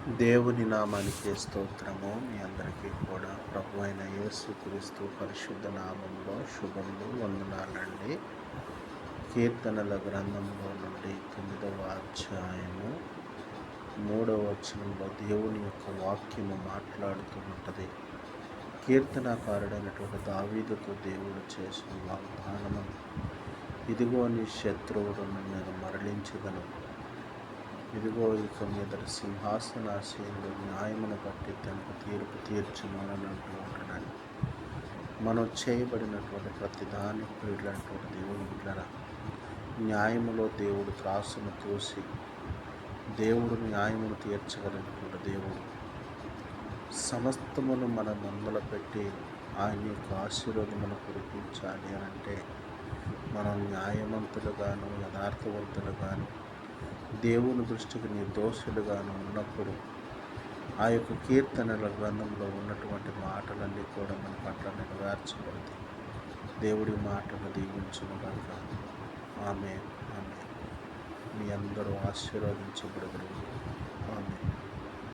దేవుని నామానికి స్తోత్రము. మీ అందరికీ కూడా ప్రభు అయిన యేసుక్రీస్తు పరిశుద్ధ నామంలో శుభములు, వందనాలండి. కీర్తనల గ్రంథంలో నుండి 9వ అధ్యాయము 3వ వచనంలో దేవుని యొక్క వాక్యము మాట్లాడుతూ ఉంటుంది. కీర్తనాకారుడైనటువంటి దావీదుతో దేవుడు చేసిన వాగ్దానము, ఇదిగో నీ శత్రువులను నేను మరలించదను, ఇదిగో ఇక మీదట సింహాసనాసీనుడు న్యాయమును బట్టి తనకు తీర్పు తీర్చును అని అంటూ ఉంటున్నాడు. మనం చేయబడినటువంటి ప్రతి దానికి వీళ్ళంటువంటి దేవుని బిడ్డరా, న్యాయములో దేవుడు త్రాసును తోసి దేవుడు న్యాయమును తీర్చగలిగినటువంటి దేవుడు. సమస్తమును మన ముందల పెట్టి ఆయన యొక్క ఆశీర్వాదమును కురిపించాలి అని అంటే మనం న్యాయవంతులుగాను యథార్థవంతులుగాను దేవుని దృష్టికి నిర్దోషులుగాను ఉన్నప్పుడు ఆ యొక్క కీర్తనల గ్రంథంలో ఉన్నటువంటి మాటలన్నీ కూడా మన పట్ల నెరవేర్చబడతాయి. దేవుడి మాటను దీవించునుగాక. ఆమె మీ అందరూ ఆశీర్వదించబడగలరు. ఆమె